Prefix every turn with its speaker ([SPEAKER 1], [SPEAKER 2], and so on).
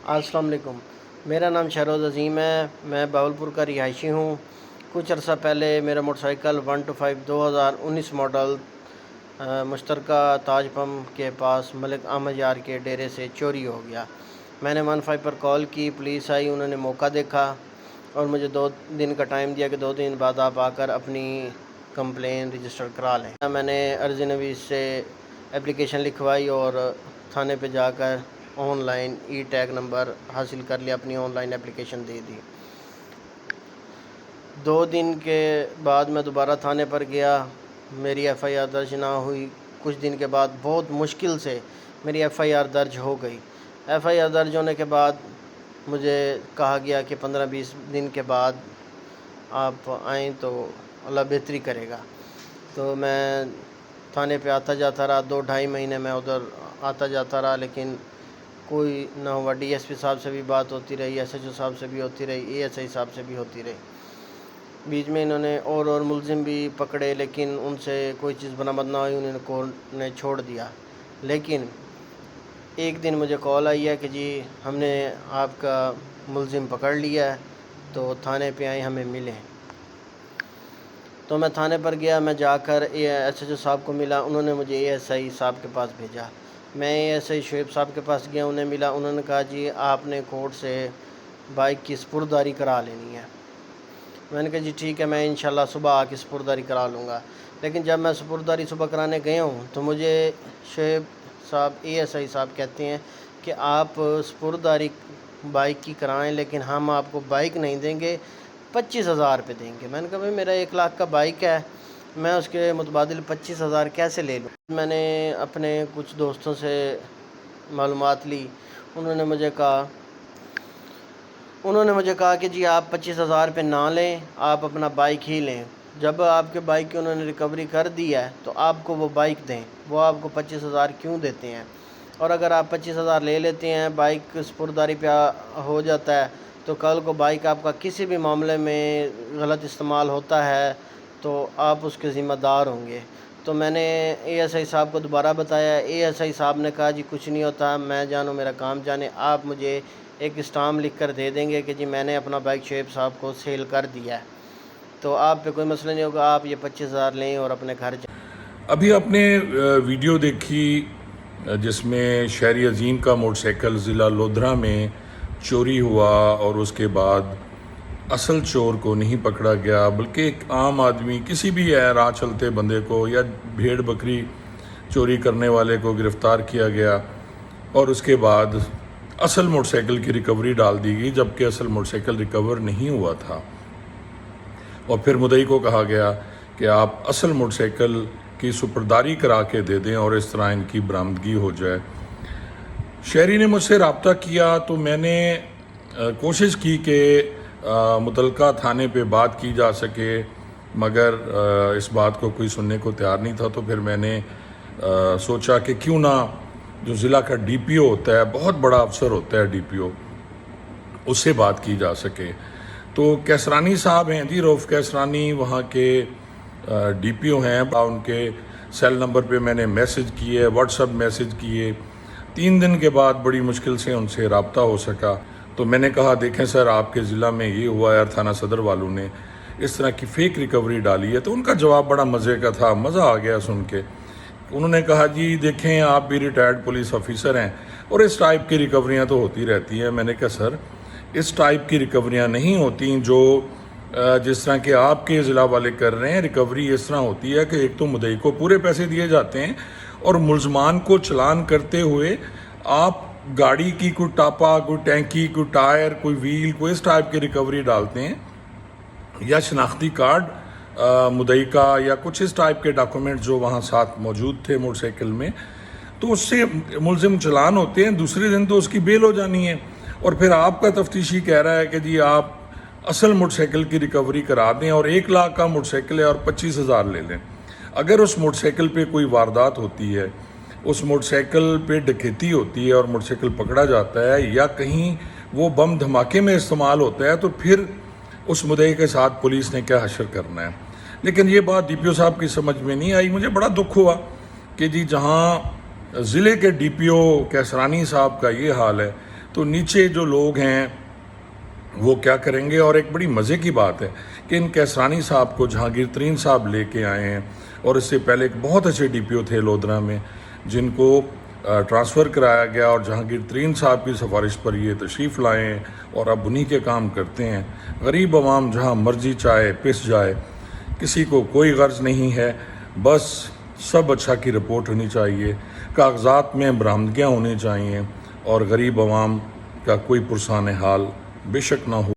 [SPEAKER 1] السلام علیکم۔ میرا نام شہروز عظیم ہے، میں باولپور کا رہائشی ہوں۔ کچھ عرصہ پہلے میرا موٹر سائیکل 125 2019 ماڈل مشترکہ تاج پمپ کے پاس ملک احمد یار کے ڈیرے سے چوری ہو گیا۔ میں نے 15 پر کال کی، پولیس آئی، انہوں نے موقع دیکھا اور مجھے 2 دن کا ٹائم دیا کہ 2 دن بعد آپ آ کر اپنی کمپلین رجسٹر کرا لیں۔ میں نے عرضی نویس سے اپلیکیشن لکھوائی اور تھانے پہ جا کر on line E tag number حاصل کر لیا، اپنی آن لائن اپلیکیشن دے دی۔ 2 دن کے بعد میں دوبارہ تھانے پر گیا، میری ایف آئی آر درج نہ ہوئی۔ کچھ دن کے بعد بہت مشکل سے میری ایف آئی آر درج ہو گئی۔ ایف آئی آر درج ہونے کے بعد مجھے کہا گیا کہ 15-20 دن کے بعد آپ آئیں تو اللہ بہتری کرے گا۔ تو میں تھانے پہ آتا جاتا رہا، 2-2.5 مہینے میں ادھر آتا جاتا رہا، لیکن کوئی نہ ہوا۔ ڈی ایس پی صاحب سے بھی بات ہوتی رہی، ایس ایچ او صاحب سے بھی ہوتی رہی، اے ایس آئی صاحب سے بھی ہوتی رہی۔ بیچ میں انہوں نے اور ملزم بھی پکڑے، لیکن ان سے کوئی چیز برآمد نہ ہوئی، انہوں نے کورٹ نے چھوڑ دیا۔ لیکن ایک دن مجھے کال آئی ہے کہ جی ہم نے آپ کا ملزم پکڑ لیا ہے، تو تھانے پہ آئیں، ہمیں ملیں۔ تو میں تھانے پر گیا، میں جا کر ایس ایچ او صاحب کو ملا، انہوں نے مجھے اے ایس آئی صاحب کے پاس بھیجا۔ میں اے ایس آئی شعیب صاحب کے پاس گیا، انہیں ملا، انہوں نے کہا جی آپ نے کورٹ سے بائک کی سپرداری کرا لینی ہے۔ میں نے کہا جی ٹھیک ہے، میں انشاءاللہ صبح آ کے سپرداری کرا لوں گا۔ لیکن جب میں سپرداری صبح کرانے گیا ہوں تو مجھے شعیب صاحب اے ایس آئی صاحب کہتے ہیں کہ آپ سپرداری بائک کی کرائیں، لیکن ہم آپ کو بائک نہیں دیں گے، 25,000 روپے دیں گے۔ میں نے کہا بھائی میرا 1 لاکھ کا بائک ہے، میں اس کے متبادل 25,000 کیسے لے لوں؟ میں نے اپنے کچھ دوستوں سے معلومات لی، انہوں نے مجھے کہا کہ جی آپ 25,000 روپے نہ لیں، آپ اپنا بائک ہی لیں۔ جب آپ کے بائک کی انہوں نے ریکوری کر دی ہے تو آپ کو وہ بائک دیں، وہ آپ کو 25,000 کیوں دیتے ہیں؟ اور اگر آپ 25,000 لے لیتے ہیں، بائک سپرداری پہ ہو جاتا ہے، تو کل کو بائک آپ کا کسی بھی معاملے میں غلط استعمال ہوتا ہے تو آپ اس کے ذمہ دار ہوں گے۔ تو میں نے اے ایس آئی صاحب کو دوبارہ بتایا، اے ایس آئی صاحب نے کہا جی کچھ نہیں ہوتا، میں جانو میرا کام جانے، آپ مجھے ایک اسٹامپ لکھ کر دے دیں گے کہ جی میں نے اپنا بائک شعیب صاحب کو سیل کر دیا ہے، تو آپ پہ کوئی مسئلہ نہیں ہوگا، آپ یہ 25,000 لیں اور اپنے گھر جائیں۔
[SPEAKER 2] ابھی آپ نے ویڈیو دیکھی جس میں شہری عظیم کا موٹر سائیکل ضلع لودھرا میں چوری ہوا اور اس کے بعد اصل چور کو نہیں پکڑا گیا، بلکہ ایک عام آدمی، کسی بھی راہ چلتے بندے کو یا بھیڑ بکری چوری کرنے والے کو گرفتار کیا گیا، اور اس کے بعد اصل موٹر سائیکل کی ریکوری ڈال دی گئی، جبکہ اصل موٹر سائیکل ریکور نہیں ہوا تھا۔ اور پھر مدعی کو کہا گیا کہ آپ اصل موٹر سائیکل کی سپرداری کرا کے دے دیں اور اس طرح ان کی برآمدگی ہو جائے۔ شہری نے مجھ سے رابطہ کیا تو میں نے کوشش کی کہ متعلقہ تھانے پہ بات کی جا سکے، مگر اس بات کو کوئی سننے کو تیار نہیں تھا۔ تو پھر میں نے سوچا کہ کیوں نہ جو ضلع کا ڈی پی او ہوتا ہے، بہت بڑا افسر ہوتا ہے ڈی پی او، اس سے بات کی جا سکے۔ تو کیسرانی صاحب ہیں جی، رؤف کیسرانی وہاں کے ڈی پی او ہیں، ان کے سیل نمبر پہ میں نے میسج کیے، واٹس ایپ میسج کیے۔ 3 دن کے بعد بڑی مشکل سے ان سے رابطہ ہو سکا۔ تو میں نے کہا دیکھیں سر، آپ کے ضلع میں یہ ہوا ہے اور تھانہ صدر والوں نے اس طرح کی فیک ریکوری ڈالی ہے۔ تو ان کا جواب بڑا مزے کا تھا، مزہ آ گیا سن کے۔ انہوں نے کہا جی دیکھیں آپ بھی ریٹائرڈ پولیس آفیسر ہیں اور اس ٹائپ کی ریکوریاں تو ہوتی رہتی ہیں۔ میں نے کہا سر اس ٹائپ کی ریکوریاں نہیں ہوتی جو جس طرح کہ آپ کے ضلع والے کر رہے ہیں۔ ریکوری اس طرح ہوتی ہے کہ ایک تو مدعی کو پورے پیسے دیے جاتے ہیں، اور ملزمان کو چلان کرتے ہوئے آپ گاڑی کی کوئی ٹاپا، کوئی ٹینکی، کوئی ٹائر، کوئی ویل، کوئی اس ٹائپ کی ریکوری ڈالتے ہیں، یا شناختی کارڈ مدعی کا، یا کچھ اس ٹائپ کے ڈاکومنٹ جو وہاں ساتھ موجود تھے موٹر سائیکل میں، تو اس سے ملزم چلان ہوتے ہیں، دوسرے دن تو اس کی بیل ہو جانی ہے۔ اور پھر آپ کا تفتیشی کہہ رہا ہے کہ جی آپ اصل موٹر سائیکل کی ریکوری کرا دیں، اور 1 لاکھ کا موٹر سائیکل ہے اور 25,000 لے لیں۔ اگر اس موٹر سائیکل پہ کوئی واردات ہوتی ہے، اس موٹر سائیکل پہ ڈکیتی ہوتی ہے اور موٹر سائیکل پکڑا جاتا ہے، یا کہیں وہ بم دھماکے میں استعمال ہوتا ہے، تو پھر اس مدعی کے ساتھ پولیس نے کیا حشر کرنا ہے؟ لیکن یہ بات ڈی پی او صاحب کی سمجھ میں نہیں آئی۔ مجھے بڑا دکھ ہوا کہ جی جہاں ضلع کے ڈی پی او کیسرانی صاحب کا یہ حال ہے، تو نیچے جو لوگ ہیں وہ کیا کریں گے. اور ایک بڑی مزے کی بات ہے کہ ان کیسرانی صاحب کو جہانگیر ترین صاحب لے کے آئے ہیں, اور اس سے پہلے ایک بہت اچھے ڈی پی او تھے لودھرا میں جن کو ٹرانسفر کرایا گیا, اور جہانگیر ترین صاحب کی سفارش پر یہ تشریف لائے ہیں اور اب انہی کے کام کرتے ہیں. غریب عوام جہاں مرضی چاہے پس جائے, کسی کو کوئی غرض نہیں ہے, بس سب اچھا کی رپورٹ ہونی چاہیے, کاغذات میں برآمدگیاں ہونی چاہیے, اور غریب عوام کا کوئی پرسان حال بے شک نہ ہو.